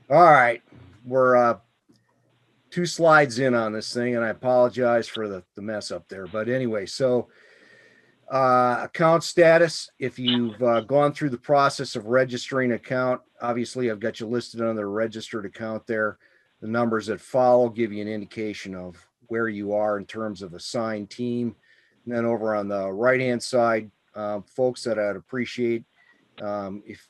All right, we're two slides in on this thing, and I apologize for the mess up there. But anyway, so account status. If you've gone through the process of registering an account, obviously I've got you listed on the registered account there. The numbers that follow give you an indication of where you are in terms of assigned team. And then over on the right hand side, folks that I'd appreciate if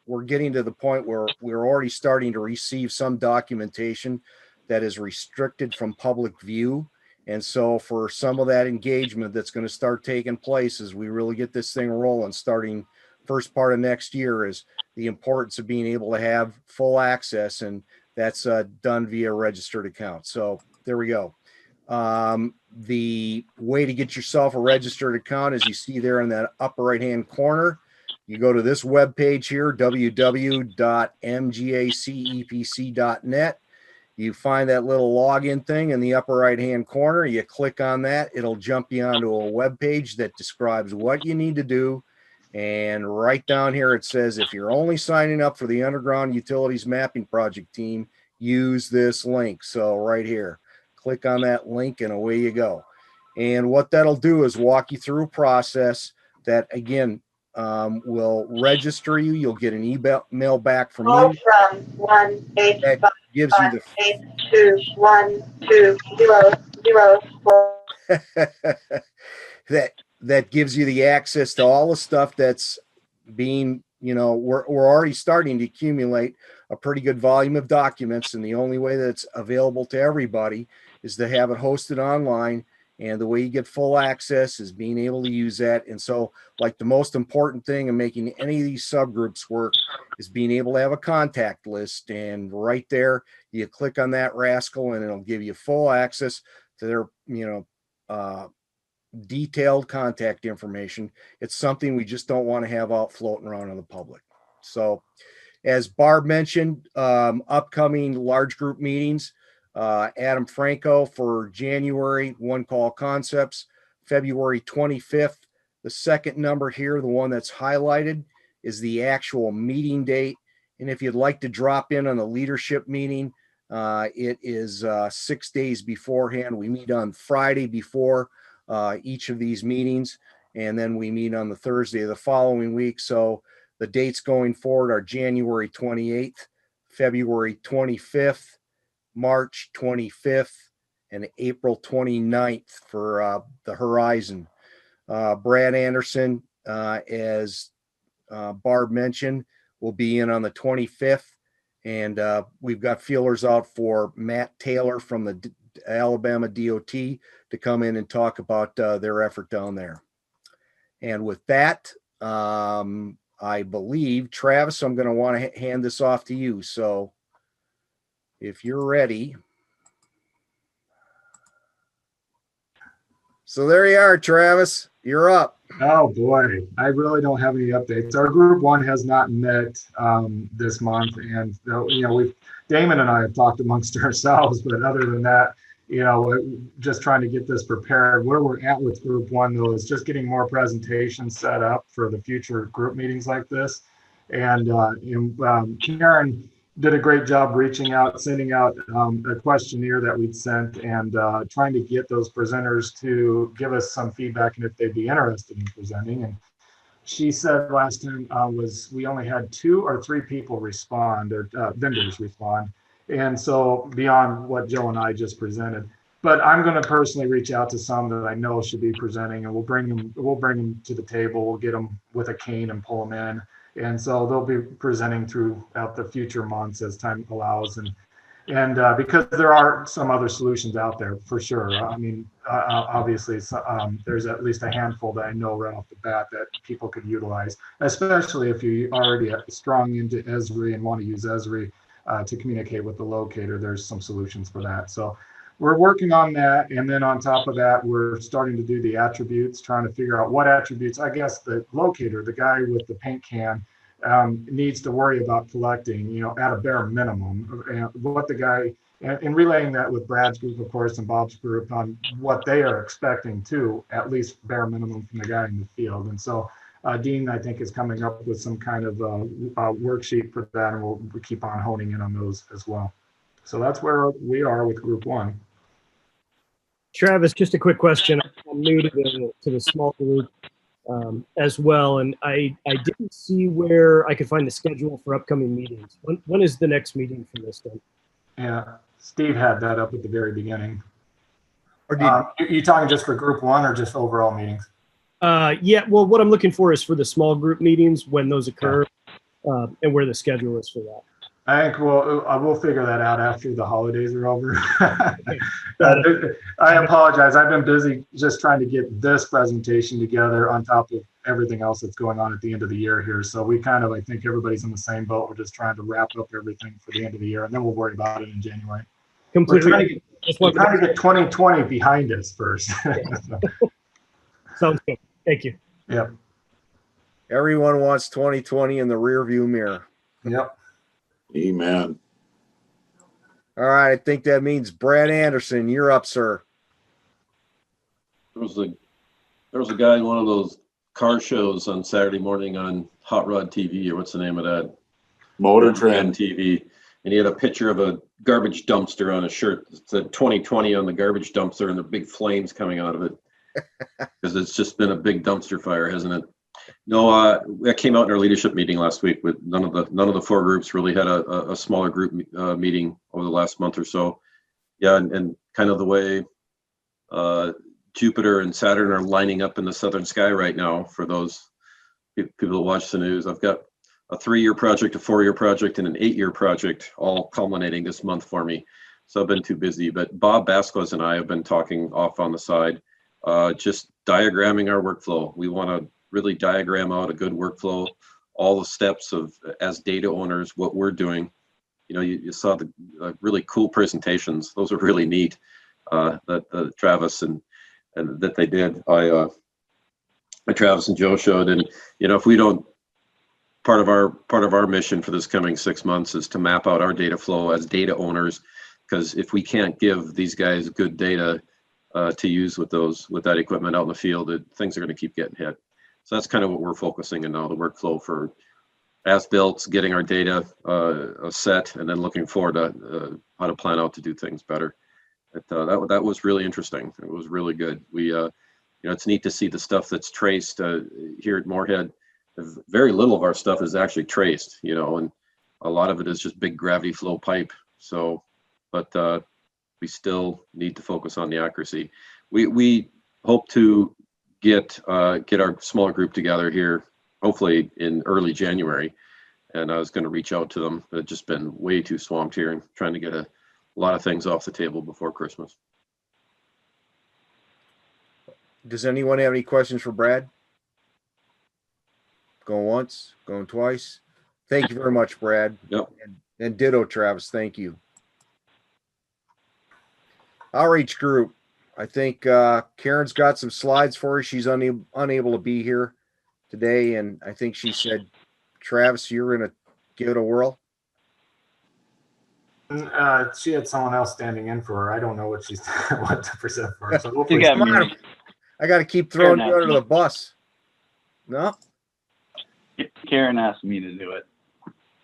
we're getting to the point where we're already starting to receive some documentation that is restricted from public view. And so for some of that engagement that's going to start taking place as we really get this thing rolling starting first part of next year is the importance of being able to have full access, and that's done via registered account. So there we go. The way to get yourself a registered account, as you see there in that upper right hand corner, you go to this web page here, www.mgacepc.net. You find that little login thing in the upper right hand corner. You click on that. It'll jump you onto a web page that describes what you need to do. And right down here, it says if you're only signing up for the Underground Utilities Mapping Project team, use this link. So right here, click on that link and away you go. And what that'll do is walk you through a process that, again, will register you. You'll get an email back from me from 1 8 that 5 gives you 8 2 1 2 0 0 4. that gives you the access to all the stuff that's being, we're already starting to accumulate a pretty good volume of documents, and the only way that's available to everybody is to have it hosted online. And the way you get full access is being able to use that. And so, like, the most important thing in making any of these subgroups work is being able to have a contact list. And right there, you click on that rascal, and it'll give you full access to their, detailed contact information. It's something we just don't want to have out floating around in the public. So, as Barb mentioned, upcoming large group meetings. Adam Franco for January, One Call Concepts, February 25th. The second number here, the one that's highlighted, is the actual meeting date. And if you'd like to drop in on the leadership meeting, it is 6 days beforehand. We meet on Friday before each of these meetings, and then we meet on the Thursday of the following week. So the dates going forward are January 28th, February 25th, March 25th, and April 29th for the Horizon. Brad Anderson, as Barb mentioned, will be in on the 25th. And we've got feelers out for Matt Taylor from the Alabama DOT to come in and talk about their effort down there. And with that, I believe, Travis, I'm going to want to hand this off to you. So if you're ready. So there you are, Travis. You're up. Oh boy, I really don't have any updates. Our group one has not met this month, and Damon and I have talked amongst ourselves, but other than that, just trying to get this prepared. Where we're at with group one, though, is just getting more presentations set up for the future group meetings like this. And Karen did a great job reaching out, sending out a questionnaire that we'd sent, and trying to get those presenters to give us some feedback and if they'd be interested in presenting. And she said last time we only had 2 or 3 people respond, or vendors respond. And so beyond what Joe and I just presented, but I'm going to personally reach out to some that I know should be presenting, and we'll bring them to the table. We'll get them with a cane and pull them in. And so they'll be presenting throughout the future months as time allows. And because there are some other solutions out there for sure. I mean, obviously, there's at least a handful that I know right off the bat that people could utilize, especially if you're already strong into Esri and want to use Esri to communicate with the locator. There's some solutions for that. So we're working on that. And then on top of that, we're starting to do the attributes, trying to figure out what attributes, I guess the locator, the guy with the paint can, needs to worry about collecting, at a bare minimum, and what the guy, and relaying that with Brad's group, of course, and Bob's group on what they are expecting too, at least bare minimum from the guy in the field. And so Dean, I think, is coming up with some kind of worksheet for that, and we'll keep on honing in on those as well. So that's where we are with group one. Travis, just a quick question. I'm new to the small group as well, and I didn't see where I could find the schedule for upcoming meetings. When is the next meeting for this then? Yeah, Steve had that up at the very beginning. Or did, You talking just for group one or just overall meetings? Yeah, well, what I'm looking for is for the small group meetings, when those occur, and where the schedule is for that. I think we'll figure that out after the holidays are over. Okay. I apologize. I've been busy just trying to get this presentation together on top of everything else that's going on at the end of the year here. So we kind of, I think everybody's in the same boat. We're just trying to wrap up everything for the end of the year, and then we'll worry about it in January. Completely. We're trying to get 2020 behind us first. Sounds good. Thank you. Yep. everyone wants 2020 in the rear view mirror. Yep. Amen. All right, I think that means Brad Anderson, you're up, sir. There was a guy in one of those car shows on Saturday morning on Hot Rod TV, or what's the name of that? Motor Trend TV, and he had a picture of a garbage dumpster on a shirt. It said 2020 on the garbage dumpster, and the big flames coming out of it because it's just been a big dumpster fire, hasn't it? No, that came out in our leadership meeting last week. With none of the four groups really had a smaller group meeting over the last month or so. Yeah, and kind of the way Jupiter and Saturn are lining up in the southern sky right now. For those people that watch the news, I've got a 3-year project, a 4-year project, and an 8-year project, all culminating this month for me. So I've been too busy. But Bob Basquez and I have been talking off on the side, just diagramming our workflow. We want to really diagram out a good workflow, all the steps of, as data owners, what we're doing. You know, you saw the really cool presentations. Those are really neat that Travis and that they did. Travis and Joe showed, and you know, if we don't, part of our mission for this coming 6 months is to map out our data flow as data owners, because if we can't give these guys good data to use with that equipment out in the field, things are going to keep getting hit. So that's kind of what we're focusing on now, the workflow for as-built, getting our data set, and then looking forward to how to plan out to do things better. That was really interesting. It was really good. We, you know, it's neat to see the stuff that's traced here at Moorhead. Very little of our stuff is actually traced, you know, and a lot of it is just big gravity flow pipe. So, but we still need to focus on the accuracy. We hope to get our smaller group together here, hopefully in early January. And I was going to reach out to them, but just been way too swamped here and trying to get a lot of things off the table before Christmas. Does anyone have any questions for Brad? Going once, going twice. Thank you very much, Brad. Yep. And ditto, Travis. Thank you. Outreach group. I think Karen's got some slides for her. She's unable to be here today, and I think she said, Travis, you're going to give it a whirl. She had someone else standing in for her. I don't know what she's what to present for her. So You got me. I got to keep throwing you under the bus. No? Karen asked me to do it.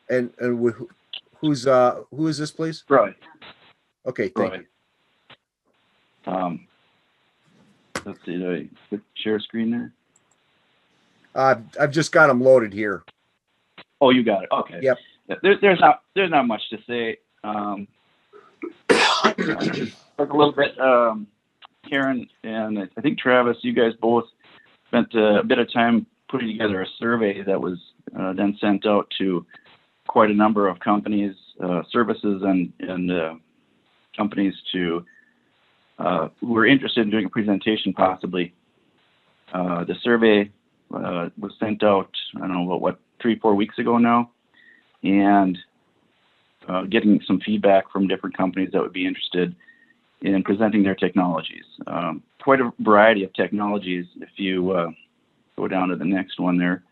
And who is this, please? Roy. Okay, thank you. Let's see, do I click share screen there? I've just got them loaded here. Oh, you got it. Okay. Yep. There's not much to say. Talk a little bit. Karen and I think Travis, you guys both spent a bit of time putting together a survey that was then sent out to quite a number of companies, services, and companies to who were interested in doing a presentation, possibly. The survey was sent out, I don't know, what 3-4 weeks ago now, and getting some feedback from different companies that would be interested in presenting their technologies. Quite a variety of technologies. If you go down to the next one there.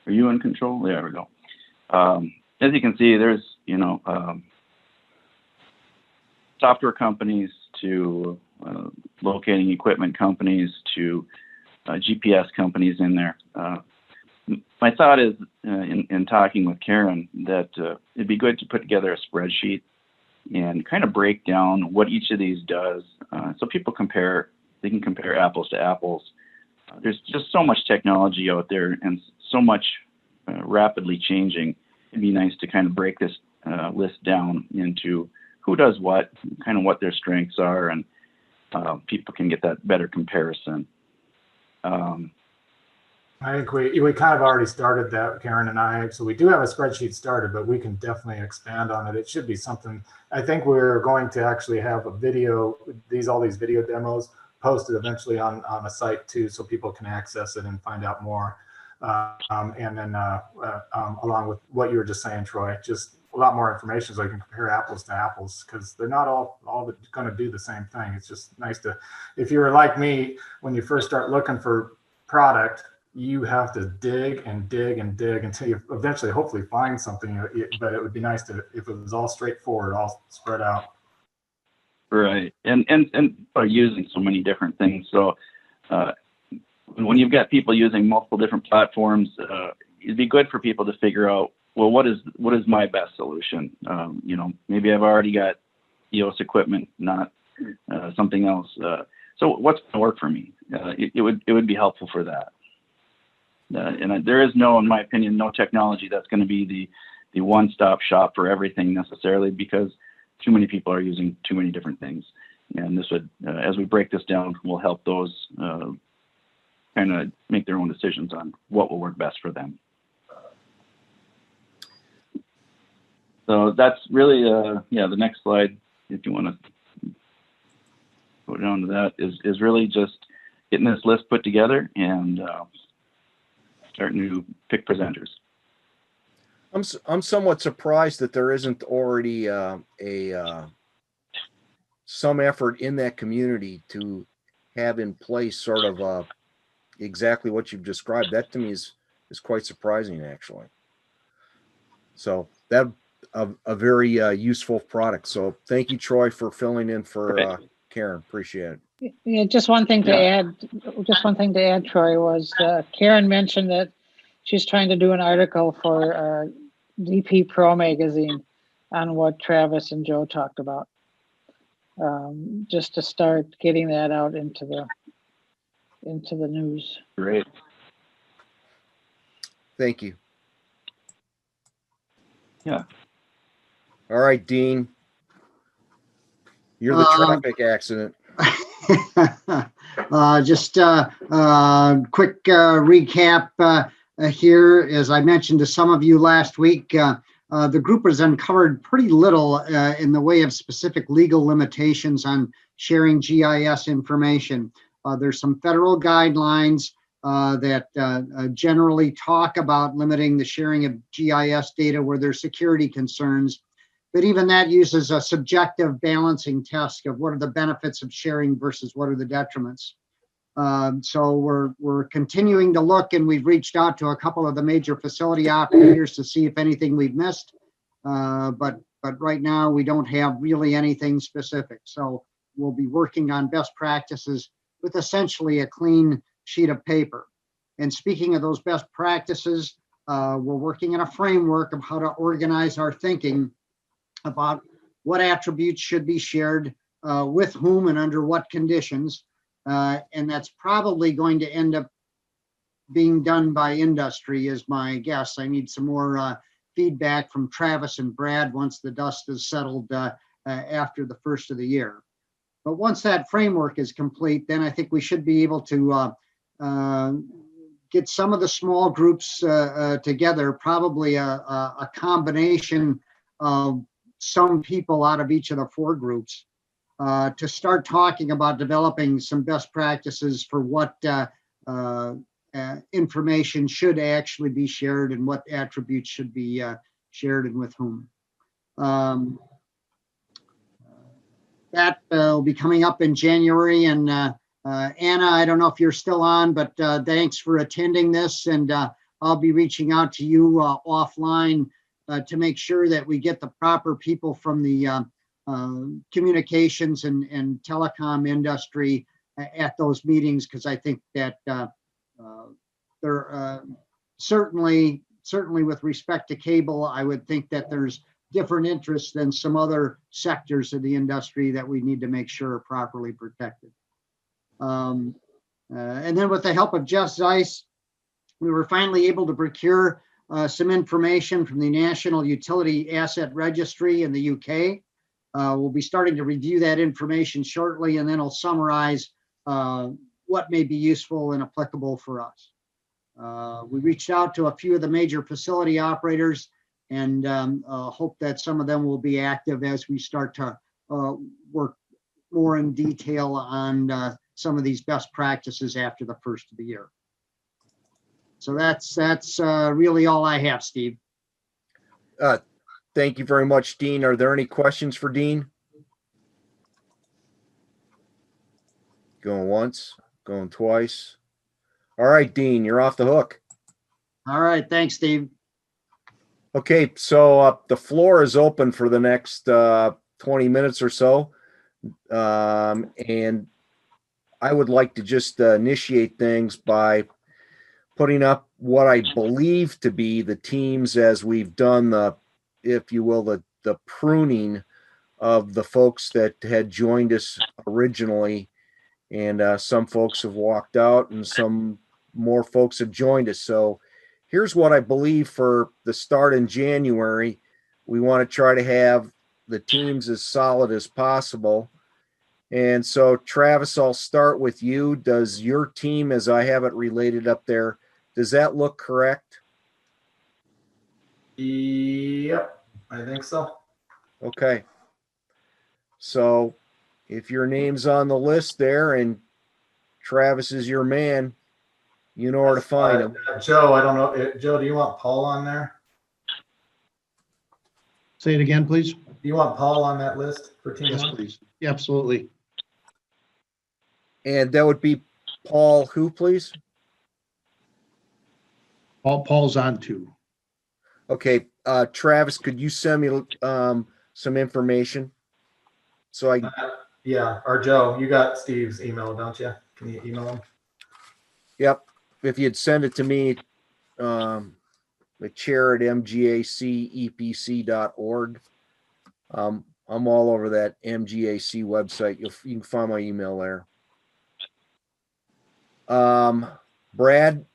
Are you in control? There we go. As you can see, there's, you know, software companies to locating equipment companies to GPS companies in there. My thought is, in talking with Karen, that it'd be good to put together a spreadsheet and kind of break down what each of these does, so people they can compare apples to apples. There's just so much technology out there and so much rapidly changing. It'd be nice to kind of break this list down into who does what, kind of what their strengths are, and people can get that better comparison. I think we kind of already started that, Karen and I. So we do have a spreadsheet started, but we can definitely expand on it. It should be something. I think we're going to actually have a video, all these video demos posted eventually on a site too, so people can access it and find out more. And then along with what you were just saying, Troy, just a lot more information so you can compare apples to apples, because they're not all going to do the same thing. It's just nice to, if you were like me, when you first start looking for product, you have to dig and dig and dig until you eventually hopefully find something. But it would be nice if it was all straightforward, all spread out. Right, and are using so many different things. So when you've got people using multiple different platforms, it'd be good for people to figure out, well, what is my best solution? Maybe I've already got EOS equipment, not something else. So what's going to work for me? It would be helpful for that. And there is in my opinion, no technology that's going to be the one-stop shop for everything necessarily, because too many people are using too many different things. And this would, as we break this down, will help those kind of make their own decisions on what will work best for them. So that's really, the next slide, if you want to go down to that, is really just getting this list put together and starting to pick presenters. I'm somewhat surprised that there isn't already some effort in that community to have in place sort of exactly what you've described. That to me is quite surprising, actually. So that a very useful product. So thank you, Troy, for filling in for Karen. Appreciate it. Yeah, just one thing to add. Just one thing to add, Troy, was Karen mentioned that she's trying to do an article for DP Pro magazine on what Travis and Joe talked about. Just to start getting that out into the news. Great. Thank you. Yeah. All right, Dean. You're the traffic accident. Just quick recap here. As I mentioned to some of you last week, the group has uncovered pretty little in the way of specific legal limitations on sharing GIS information. There's some federal guidelines that generally talk about limiting the sharing of GIS data where there's security concerns. But even that uses a subjective balancing test of what are the benefits of sharing versus what are the detriments. So we're continuing to look, and we've reached out to a couple of the major facility operators to see if anything we've missed. But right now we don't have really anything specific. So we'll be working on best practices with essentially a clean sheet of paper. And speaking of those best practices, we're working in a framework of how to organize our thinking about what attributes should be shared with whom and under what conditions. And that's probably going to end up being done by industry is my guess. I need some more feedback from Travis and Brad once the dust is settled after the first of the year. But once that framework is complete, then I think we should be able to get some of the small groups together, probably a combination of some people out of each of the four groups to start talking about developing some best practices for what information should actually be shared and what attributes should be shared and with whom. That will be coming up in January. And Anna, I don't know if you're still on, but thanks for attending this. And I'll be reaching out to you offline to make sure that we get the proper people from the communications and telecom industry at those meetings, because I think that there certainly with respect to cable, I would think that there's different interests than some other sectors of the industry that we need to make sure are properly protected. And then with the help of Jeff Zeiss, we were finally able to procure some information from the National Utility Asset Registry in the UK. We'll be starting to review that information shortly, and then I'll summarize what may be useful and applicable for us. We reached out to a few of the major facility operators and hope that some of them will be active as we start to work more in detail on some of these best practices after the first of the year. So that's really all I have, Steve. Thank you very much, Dean. Are there any questions for Dean? Going once, going twice. All right, Dean, you're off the hook. All right, thanks, Steve. Okay, so the floor is open for the next 20 minutes or so. And I would like to just initiate things by putting up what I believe to be the teams as we've done the, if you will, the pruning of the folks that had joined us originally. And some folks have walked out and some more folks have joined us. So here's what I believe for the start in January. We want to try to have the teams as solid as possible. And so, Travis, I'll start with you. Does your team, as I have it related up there, does that look correct? Yep, I think so. Okay. So if your name's on the list there and Travis is your man, you know where to find him. Joe, I don't know. Joe, do you want Paul on there? Say it again, please. Do you want Paul on that list for team Yes, one? please. Yeah, absolutely. And that would be Paul who, please? Paul's on too. Okay. Travis, could you send me some information? So I Yeah, or Joe, you got Steve's email, don't you? Can you email him? Yep. If you'd send it to me, the chair at mgacepc.org. I'm all over that MGAC website. You can find my email there. Brad,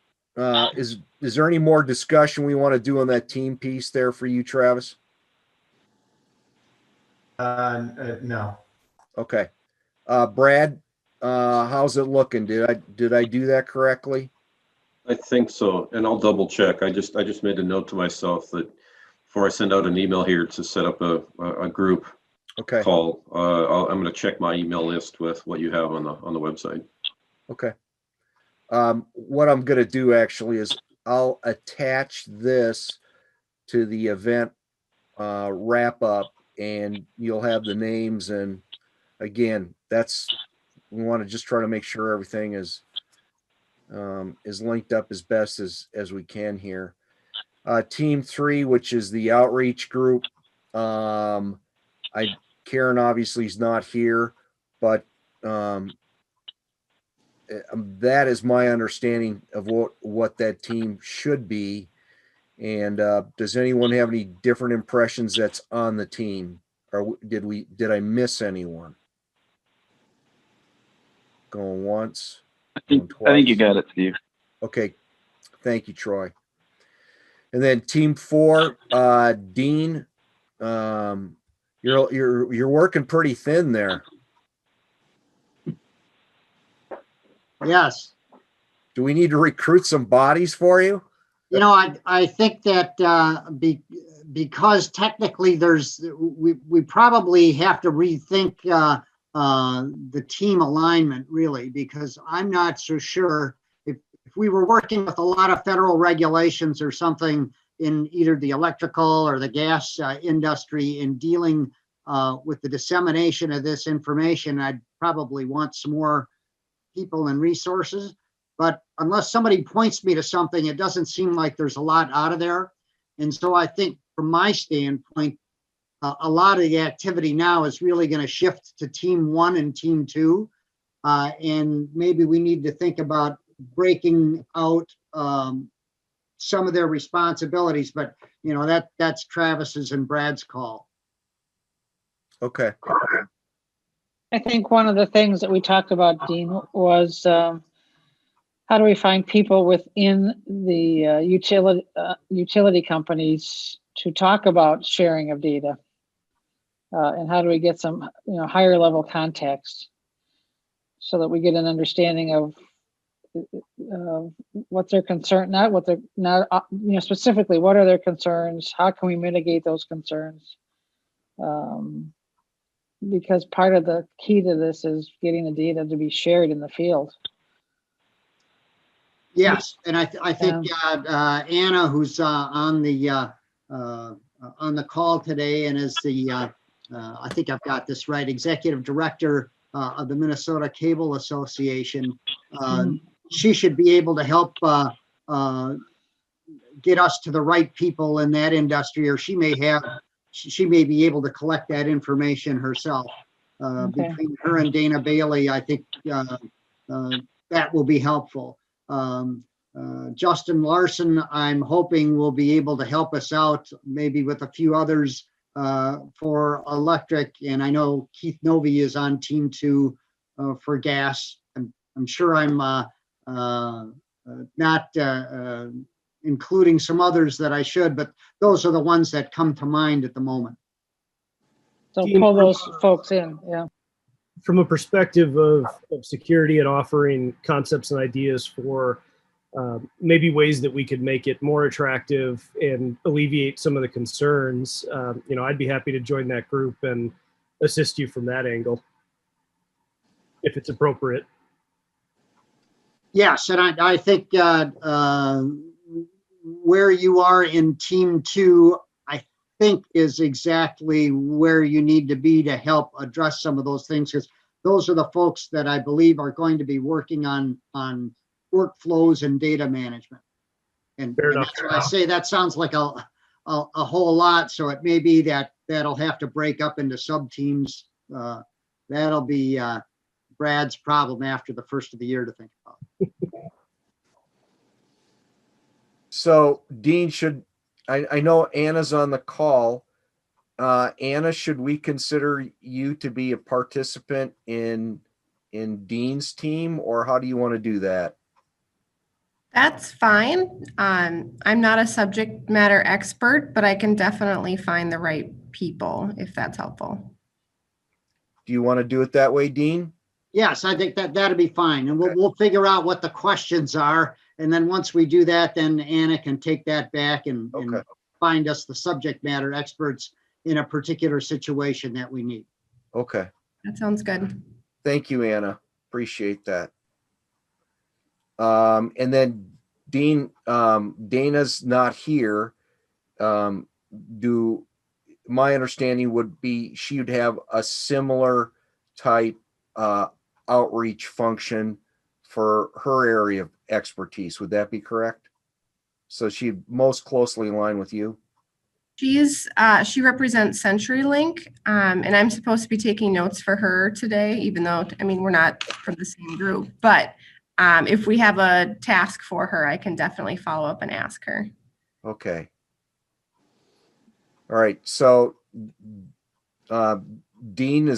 is there any more discussion we want to do on that team piece there for you, Travis? No. Okay. Brad, how's it looking? Did I do that correctly? I think so, and I'll double check. I just made a note to myself that before I send out an email here to set up a group Okay. call, I'm going to check my email list with what you have on the website. Okay. What I'm going to do actually is I'll attach this to the event wrap up, and you'll have the names. And again, we want to just try to make sure everything is linked up as best as we can here. Team 3, which is the outreach group. Karen obviously is not here, but that is my understanding of what that team should be. And does anyone have any different impressions that's on the team, or did I miss anyone? Going once. I think you got it, Steve. Okay, thank you, Troy. And then team 4, Dean, you're working pretty thin there. Yes. Do we need to recruit some bodies for you? You know, I think that because technically we probably have to rethink the team alignment, really, because I'm not so sure if we were working with a lot of federal regulations or something in either the electrical or the gas industry in dealing with the dissemination of this information, I'd probably want some more people and resources. But unless somebody points me to something, it doesn't seem like there's a lot out of there. And so I think from my standpoint, a lot of the activity now is really going to shift to team 1 and team 2. And maybe we need to think about breaking out some of their responsibilities, but that's Travis's and Brad's call. Okay. I think one of the things that we talked about, Dean, was how do we find people within the utility companies to talk about sharing of data, and how do we get some higher level context so that we get an understanding of what their concern, not what they're not, specifically what are their concerns, how can we mitigate those concerns, because part of the key to this is getting the data to be shared in the field. Yes, and I think Anna, who's on the call today, and is the I think I've got this right, executive director of the Minnesota Cable Association. She should be able to help get us to the right people in that industry, or she may be able to collect that information herself. Okay. Between her and Dana Bailey, I think that will be helpful. Justin Larson, I'm hoping, will be able to help us out, maybe with a few others for electric. And I know Keith Novy is on team 2 for gas. I'm sure I'm not including some others that I should, but those are the ones that come to mind at the moment. So pull those folks in, yeah. From a perspective of security and offering concepts and ideas for maybe ways that we could make it more attractive and alleviate some of the concerns, I'd be happy to join that group and assist you from that angle, if it's appropriate. Yes, and I think where you are in team 2, I think is exactly where you need to be to help address some of those things, because those are the folks that I believe are going to be working on workflows and data management. And that's why I say that sounds like a whole lot. So it may be that'll have to break up into sub teams. That'll be Brad's problem after the first of the year to think about. So Dean, I know Anna's on the call. Anna, should we consider you to be a participant in Dean's team, or how do you want to do that? That's fine. I'm not a subject matter expert, but I can definitely find the right people if that's helpful. Do you want to do it that way, Dean? Yes, I think that'll be fine. And we'll figure out what the questions are. And then once we do that, then Anna can take that back and find us the subject matter experts in a particular situation that we need. Okay. That sounds good. Thank you, Anna. Appreciate that. And then Dean, Dana's not here. My understanding would be she would have a similar type outreach function for her area of expertise. Would that be correct? So she'd most closely align with you? She represents CenturyLink, and I'm supposed to be taking notes for her today, even though, we're not from the same group, but if we have a task for her, I can definitely follow up and ask her. Okay. All right. So Dean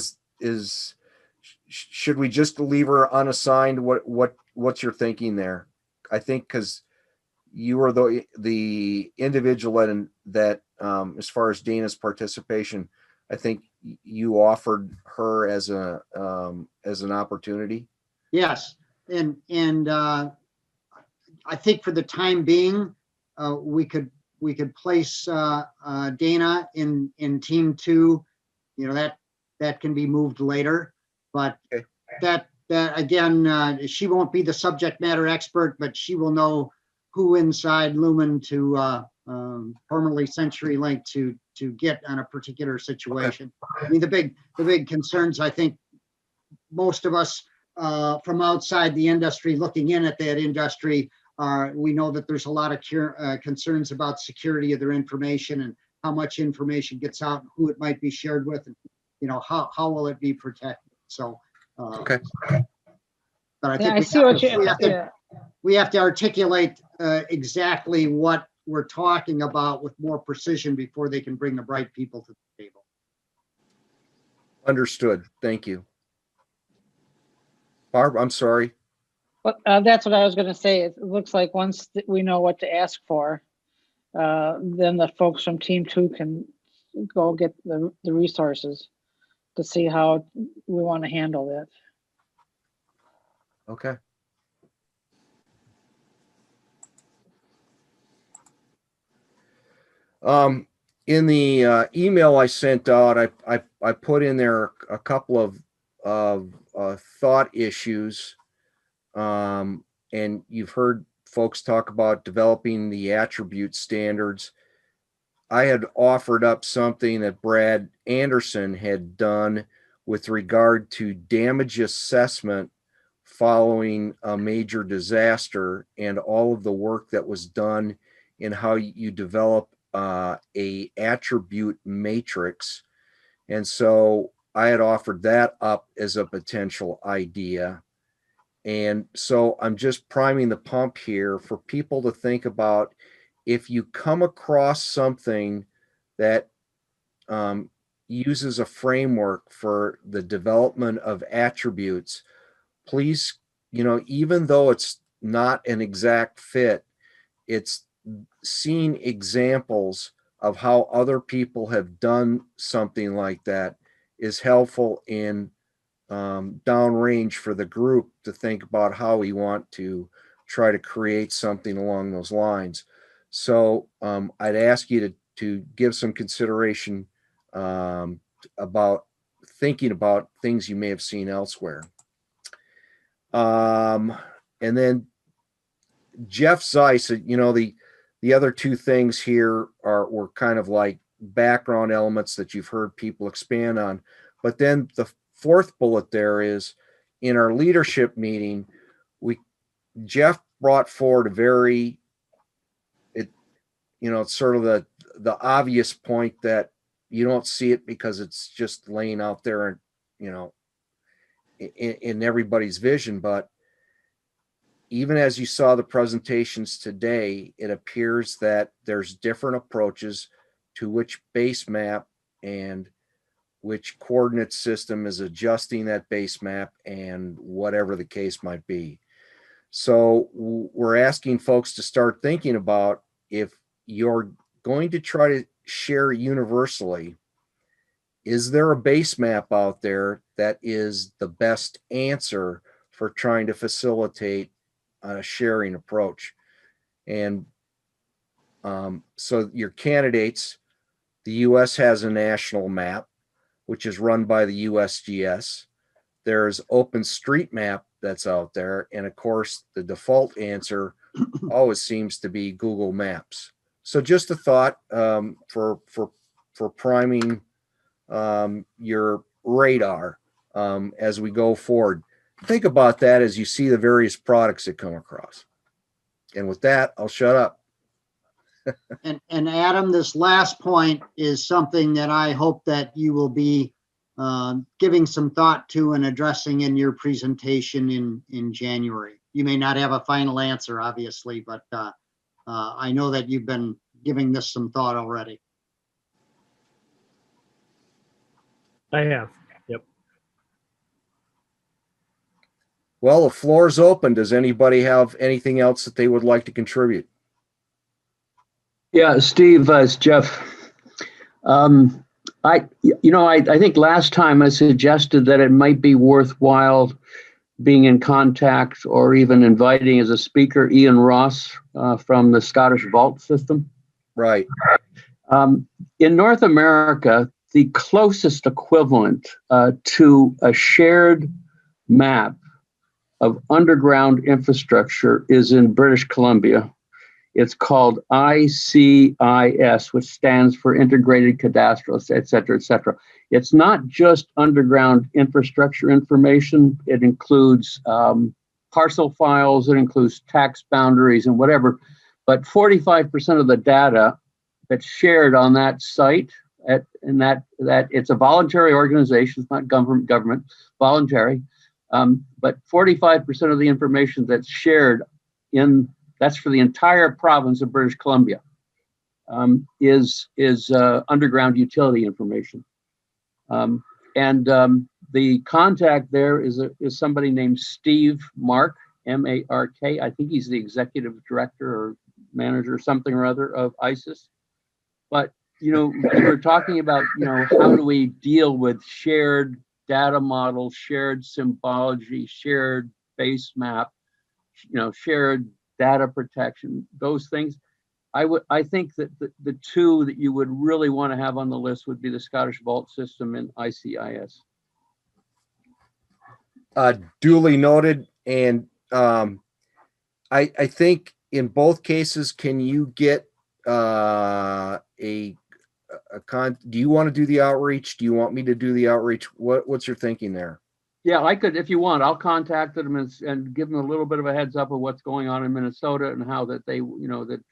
should we just leave her unassigned? What's your thinking there? I think because you are the individual that as far as Dana's participation, I think you offered her as an opportunity. Yes, and I think for the time being, we could place Dana in team 2. That can be moved later, but okay. that again, she won't be the subject matter expert, but she will know who inside Lumen to formerly CenturyLink to get on a particular situation. Okay. The big concerns, I think most of us from outside the industry looking in at that industry we know that there's a lot of concerns about security of their information, and how much information gets out, and who it might be shared with, and how will it be protected. So, Okay. but I Yeah, think I see what you, yeah. we have to articulate exactly what we're talking about with more precision before they can bring the right people to the table. Understood. Thank you. Barb, I'm sorry. But that's what I was going to say. It looks like once we know what to ask for, then the folks from Team 2 can go get the resources to see how we want to handle that. Okay. In the email I sent out, I put in there a couple of thought issues, and you've heard folks talk about developing the attribute standards. I had offered up something that Brad Anderson had done with regard to damage assessment following a major disaster and all of the work that was done in how you develop a attribute matrix. And so I had offered that up as a potential idea. And so I'm just priming the pump here for people to think about, if you come across something that uses a framework for the development of attributes, please, even though it's not an exact fit, it's seeing examples of how other people have done something like that is helpful in downrange for the group to think about how we want to try to create something along those lines. So I'd ask you to give some consideration about thinking about things you may have seen elsewhere. And then Jeff Zeiss, the other two things here were kind of like background elements that you've heard people expand on. But then the fourth bullet there is, in our leadership meeting, Jeff brought forward it's sort of the obvious point that you don't see it because it's just laying out there and, in everybody's vision. But even as you saw the presentations today, it appears that there's different approaches to which base map and which coordinate system is adjusting that base map and whatever the case might be. So we're asking folks to start thinking about, if you're going to try to share universally, is there a base map out there that is the best answer for trying to facilitate a sharing approach? And so your candidates, the US has a national map, which is run by the USGS. There's OpenStreetMap that's out there. And of course, the default answer always seems to be Google Maps. So just a thought for priming your radar as we go forward. Think about that as you see the various products that come across. And with that, I'll shut up. And Adam, this last point is something that I hope that you will be giving some thought to and addressing in your presentation in January. You may not have a final answer, obviously, but I know that you've been giving this some thought already. I have. Yep. Well, the floor is open. Does anybody have anything else that they would like to contribute? Yeah, Steve, it's Jeff. I think last time I suggested that it might be worthwhile being in contact or even inviting as a speaker Ian Ross from the Scottish Vault system. Right. In North America, the closest equivalent to a shared map of underground infrastructure is in British Columbia. It's called ICIS, which stands for Integrated Cadastral, et cetera, et cetera. It's not just underground infrastructure information. It includes parcel files, it includes tax boundaries and whatever. But 45% of the data that's shared on that site and that it's a voluntary organization, it's not government, voluntary. But 45% of the information that's shared that's for the entire province of British Columbia, is underground utility information. The contact there is somebody named Steve Mark, M-A-R-K. I think he's the executive director or manager or something or other of ISIS. But, we were talking about, how do we deal with shared data models, shared symbology, shared base map, shared data protection, those things. I think that the two that you would really want to have on the list would be the Scottish Vault system and ICIS. Duly noted. And I think in both cases, can you get do you want to do the outreach? Do you want me to do the outreach? What's your thinking there? Yeah, I could, if you want, I'll contact them and give them a little bit of a heads up of what's going on in Minnesota and how that they, the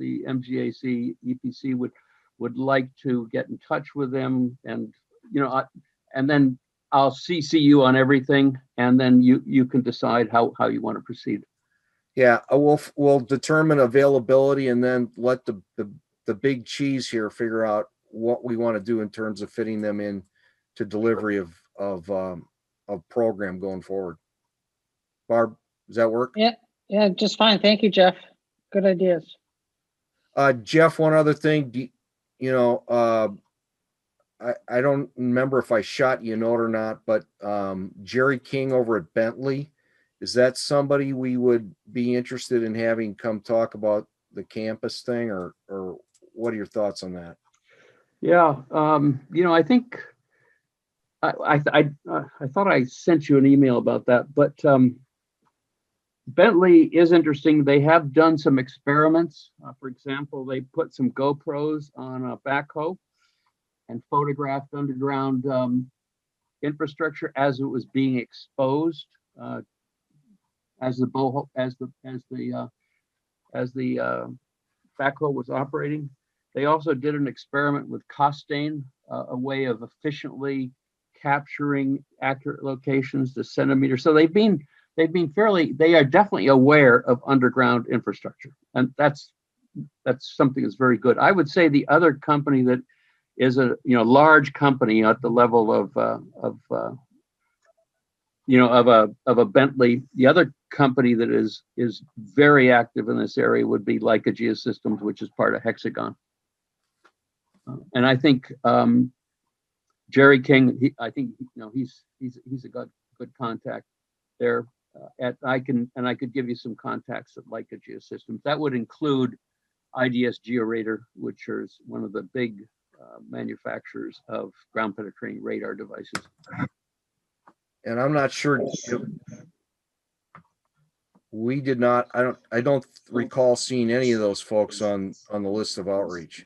MGAC EPC would like to get in touch with them, and and then I'll CC you on everything, and then you can decide how you want to proceed. Yeah, we'll determine availability and then let the big cheese here figure out what we want to do in terms of fitting them in to delivery of program going forward. Barb, does that work? Yeah, just fine. Thank you, Jeff. Good ideas. Jeff, one other thing, I don't remember if I shot you a note or not, but Jerry King over at Bentley, is that somebody we would be interested in having come talk about the campus thing, or what are your thoughts on that? Yeah, I think I thought I sent you an email about that, but Bentley is interesting. They have done some experiments. For example, they put some GoPros on a backhoe and photographed underground infrastructure as it was being exposed, as the backhoe was operating. They also did an experiment with Costain, a way of efficiently capturing accurate locations to centimeters. So they are definitely aware of underground infrastructure, and that's something that's very good. I would say the other company that is a large company at the level of a Bentley, the other company that is very active in this area would be Leica Geosystems, which is part of Hexagon. And I think Jerry King, he's a good contact there. I could give you some contacts at Leica Geosystems. That would include IDS GeoRadar, which is one of the big manufacturers of ground penetrating radar devices. And I'm not sure we did not. I don't recall seeing any of those folks on the list of outreach.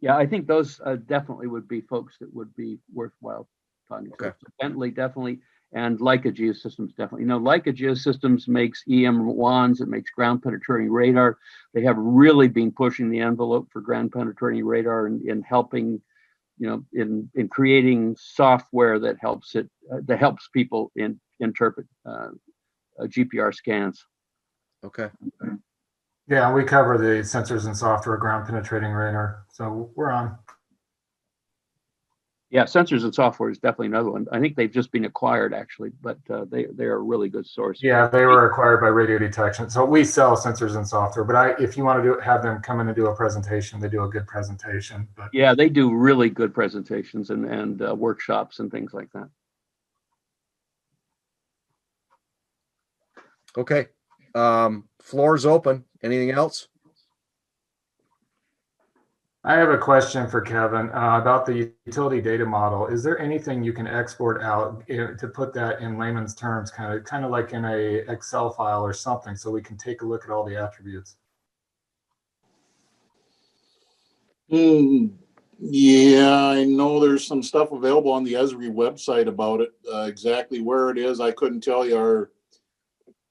Yeah, I think those definitely would be folks that would be worthwhile talking to. Okay. So Bentley definitely, and Leica Geosystems definitely. Leica Geosystems makes EM1s, it makes ground penetrating radar. They have really been pushing the envelope for ground penetrating radar and helping, in creating software that helps people interpret GPR scans. Okay. Yeah, we cover the sensors and software ground penetrating radar, so we're on. Yeah, sensors and software is definitely another one. I think they've just been acquired actually, but they're a really good source. Yeah, they were acquired by Radio Detection. So we sell sensors and software, but if you want to have them come in and do a presentation, they do a good presentation. But yeah, they do really good presentations and workshops and things like that. Okay. Floor is open. Anything else? I have a question for Kevin about the utility data model. Is there anything you can export out to put that in layman's terms, kind of like in a Excel file or something, so we can take a look at all the attributes? Yeah, I know there's some stuff available on the Esri website about it. Exactly where it is, I couldn't tell you.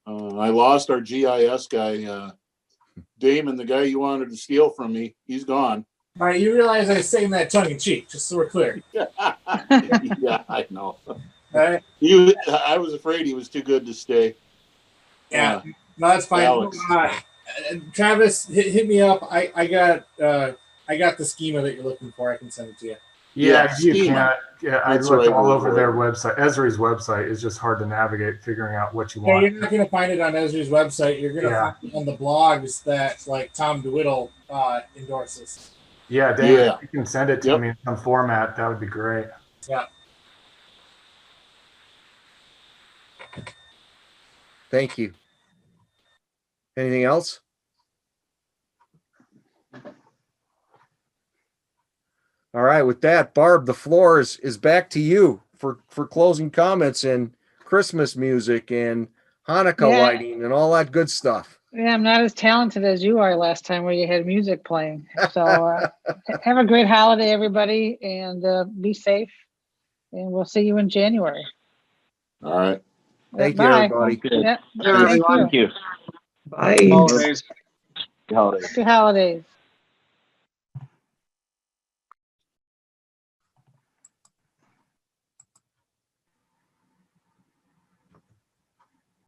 I lost our GIS guy Damon, the guy you wanted to steal from me, he's gone. All right, you realize I was saying that tongue in cheek, just so we're clear. Yeah, I know. All right. I was afraid he was too good to stay. Yeah, no, that's fine. Alex. Travis, hit me up. I got the schema that you're looking for. I can send it to you. Yeah, you schema. can't. Yeah, I That's looked right, all we're over right. their website. Esri's website is just hard to navigate, figuring out what you Yeah, want. you're not going to find it on Esri's website. You're going to Yeah. find it on the blogs that like Tom DeWittle endorses. Yeah, Damon, Yeah. if you can send it to Yep. me in some format, that would be great. Yeah. Thank you. Anything else? All right, with that, Barb, the floor is back to you for closing comments and Christmas music and Hanukkah Yeah. lighting and all that good stuff. Yeah, I'm not as talented as you are last time where you had music playing. So have a great holiday, everybody, and be safe. And we'll see you in January. All right. Thank you, Bye. everybody. Good. Yeah, Thank you. thank you. Thank you. Bye. Happy holidays. Happy holidays.